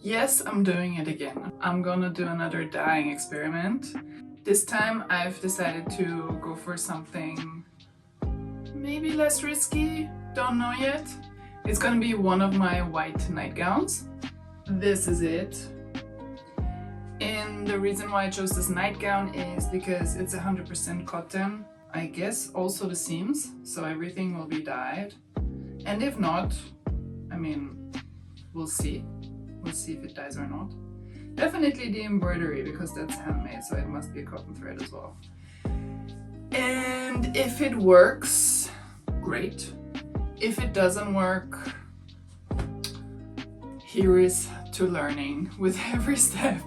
Yes, I'm doing it again. I'm gonna do another dyeing experiment. This time I've decided to go for something maybe less risky, don't know yet. It's gonna be one of my white nightgowns. This is it. And the reason why I chose this nightgown is because it's 100% cotton. I guess also the seams, so everything will be dyed. And if not, I mean, we'll see. We'll see if it dyes or not. Definitely the embroidery, because that's handmade, so it must be a cotton thread as well. And if it works, great. If it doesn't work, here is to learning with every step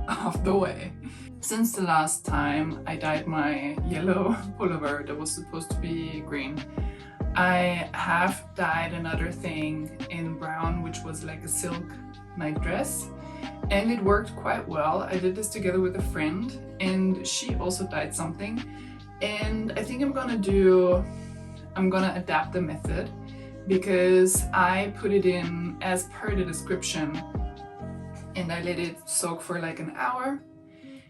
of the way. Since the last time I dyed my yellow pullover that was supposed to be green, I have dyed another thing in brown, which was like a silk night dress, and it worked quite well. I did this together with a friend and she also dyed something, and I think I'm gonna adapt the method, because I put it in as per the description and I let it soak for like an hour,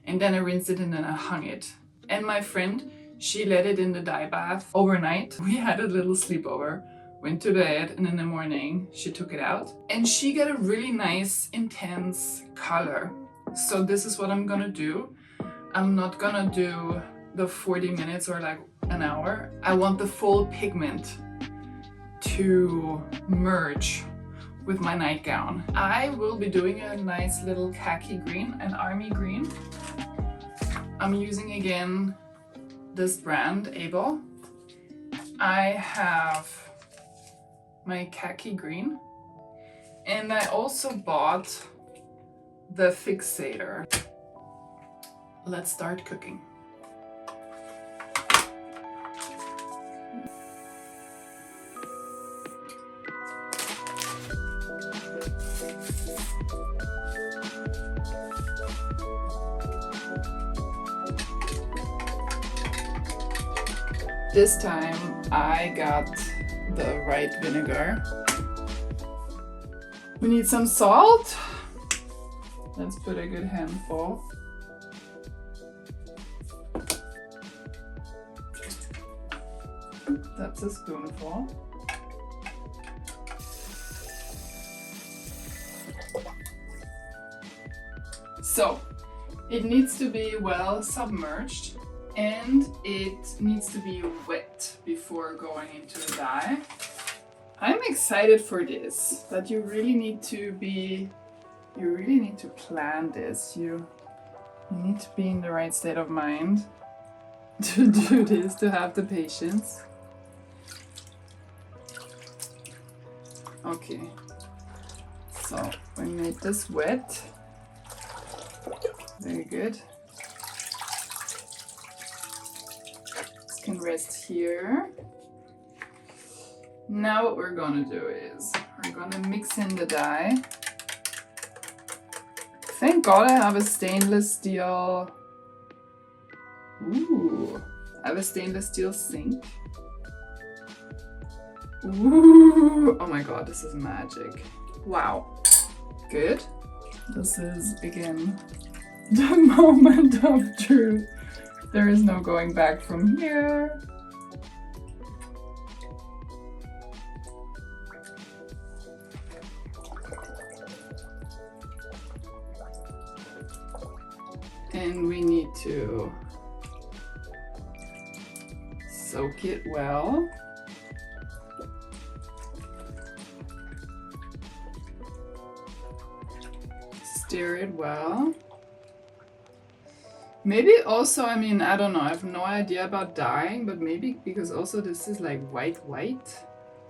and then I rinsed it and then I hung it. And my friend, she let it in the dye bath overnight. We had a little sleepover, went to bed, and in the morning she took it out and she got a really nice intense color. So this is what I'm gonna do. I'm not gonna do the 40 minutes or like an hour. I want the full pigment to merge with my nightgown. I will be doing a nice little khaki green, an army green. I'm using again this brand, Able. I have my khaki green, and I also bought the fixator. Let's start cooking. This time I got the right vinegar. We need some salt. Let's put a good handful. That's a spoonful. So it needs to be well submerged and it needs to be wet before going into the dye. I'm excited for this, but you really need to plan this. You need to be in the right state of mind to do this, to have the patience. Okay, so we made this wet. Very good. This can rest here. Now what we're gonna do is we're gonna mix in the dye. Thank God I have a stainless steel. Ooh, I have a stainless steel sink. Ooh, oh my God, this is magic. Wow, good. This is again the moment of truth. There is no going back from here. And we need to soak it well. Stir it well. Maybe also, I mean, I don't know, I have no idea about dyeing, but maybe because also this is like white,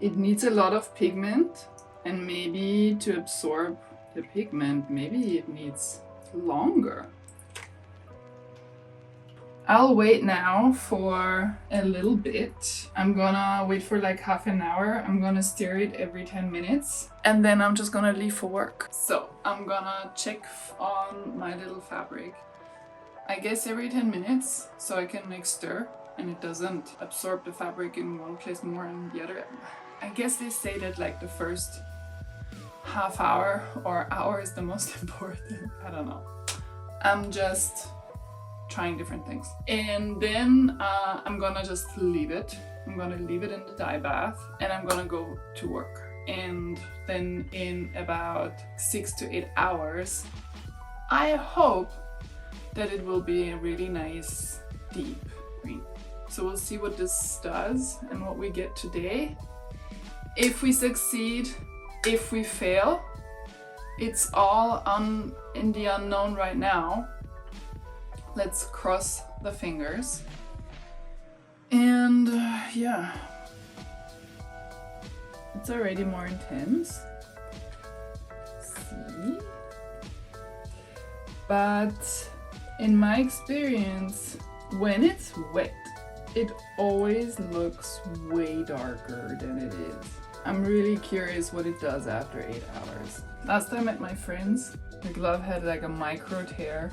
it needs a lot of pigment, and maybe to absorb the pigment, maybe it needs longer. I'll wait now for a little bit. I'm gonna wait for like half an hour. I'm gonna stir it every 10 minutes and then I'm just gonna leave for work. So I'm gonna check on my little fabric. I guess every 10 minutes, so I can make stir and it doesn't absorb the fabric in one place more than the other. I guess they say that like the first half hour or hour is the most important. I don't know. I'm just trying different things. And then I'm gonna just leave it. I'm gonna leave it in the dye bath and I'm gonna go to work. And then in about 6 to 8 hours, I hope that it will be a really nice deep green. So we'll see what this does and what we get today. If we succeed, if we fail, it's all in the unknown right now. Let's cross the fingers. And yeah, it's already more intense. See? But in my experience, when it's wet, it always looks way darker than it is. I'm really curious what it does after 8 hours. Last time at my friend's, the glove had like a micro tear.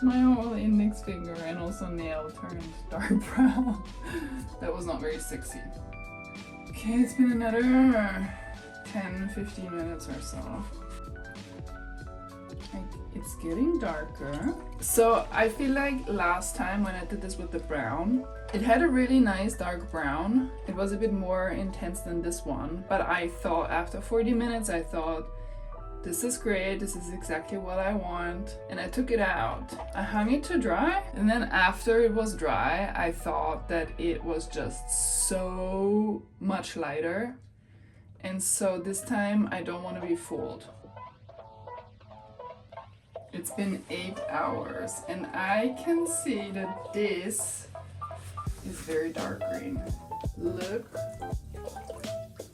My whole index finger and also nail turned dark brown. That was not very sexy. Okay, it's been another 10-15 minutes or so. It's getting darker. So I feel like last time when I did this with the brown, it had a really nice dark brown. It was a bit more intense than this one, but I thought after 40 minutes, I thought, this is great, this is exactly what I want. And I took it out. I hung it to dry, and then after it was dry, I thought that it was just so much lighter. And so this time I don't want to be fooled. It's been 8 hours and I can see that this is very dark green. Look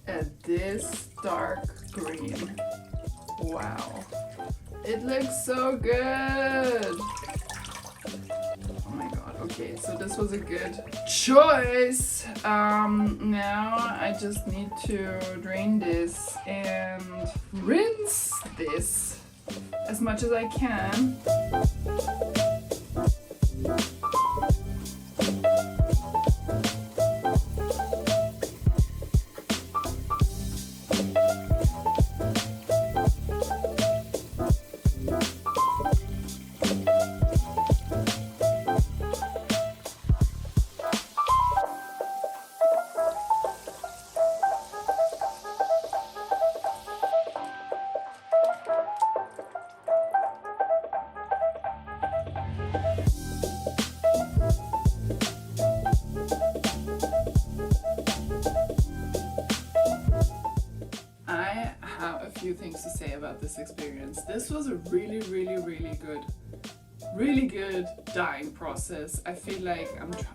at this dark green. Wow. It looks so good. Oh my god. Okay, so this was a good choice. Now I just need to drain this and rinse this as much as I can. Few things to say about this experience. This was a really good dyeing process. I feel like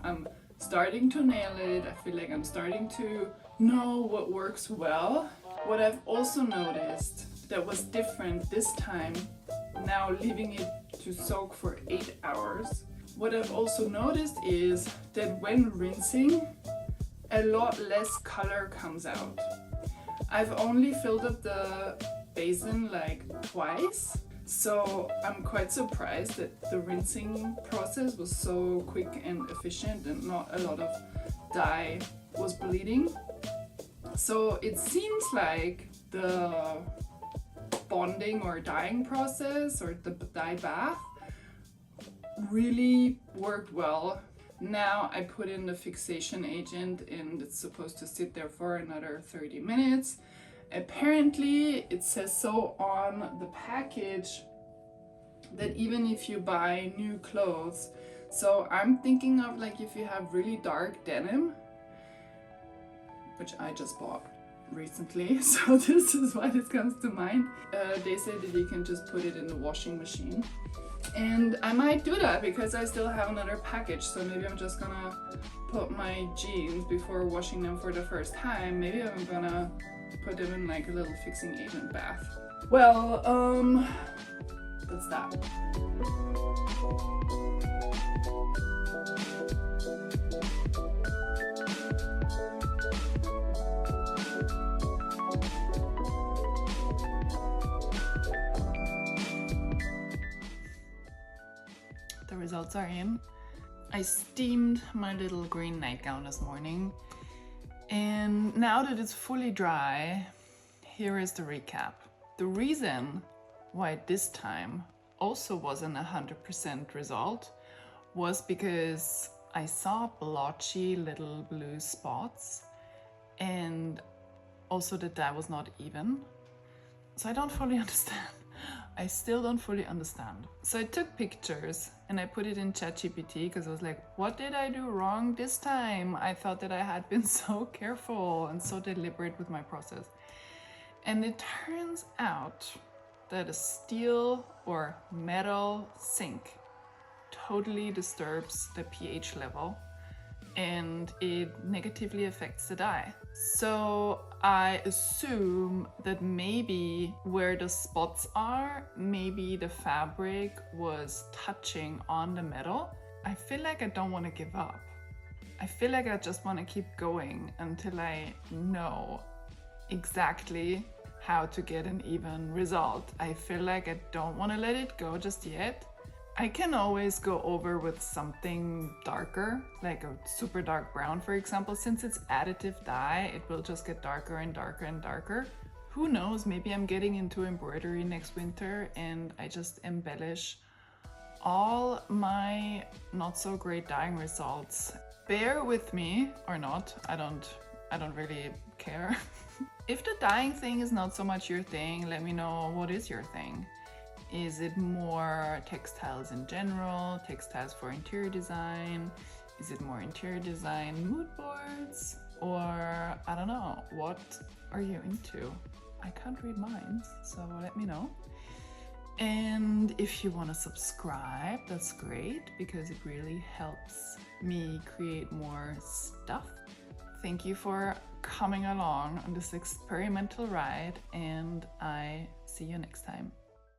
I'm starting to nail it. I feel like I'm starting to know what works well. What I've also noticed that was different this time, now leaving it to soak for 8 hours, what I've also noticed is that when rinsing, a lot less color comes out. I've only filled up the basin like twice, so I'm quite surprised that the rinsing process was so quick and efficient and not a lot of dye was bleeding. So it seems like the bonding or dyeing process or the dye bath really worked well. Now I put in the fixation agent and it's supposed to sit there for another 30 minutes. Apparently it says so on the package that even if you buy new clothes, so I'm thinking of like if you have really dark denim, which I just bought recently, so this is why this comes to mind. They say that you can just put it in the washing machine. And I might do that because I still have another package, so maybe I'm just gonna put my jeans before washing them for the first time. Maybe I'm gonna put them in like a little fixing agent bath. Well, that's that. The results are in. I steamed my little green nightgown this morning, and now that it's fully dry, here is the recap. The reason why this time also wasn't 100% result was because I saw blotchy little blue spots, and also the dye was not even. So I don't fully understand. I still don't fully understand. So I took pictures and I put it in ChatGPT because I was like, what did I do wrong this time? I thought that I had been so careful and so deliberate with my process. And it turns out that a steel or metal sink totally disturbs the pH level and it negatively affects the dye. So I assume that maybe where the spots are, maybe the fabric was touching on the metal. I feel like I don't want to give up. I feel like I just want to keep going until I know exactly how to get an even result. I feel like I don't want to let it go just yet. I can always go over with something darker, like a super dark brown, for example. Since it's additive dye, it will just get darker and darker and darker. Who knows, maybe I'm getting into embroidery next winter and I just embellish all my not so great dyeing results. Bear with me or not, I don't really care. If the dyeing thing is not so much your thing, let me know what is your thing. Is it more textiles in general, textiles for interior design? Is it more interior design, mood boards? Or I don't know, what are you into? I can't read minds, so let me know. And if you want to subscribe, that's great because it really helps me create more stuff. Thank you for coming along on this experimental ride, and I see you next time.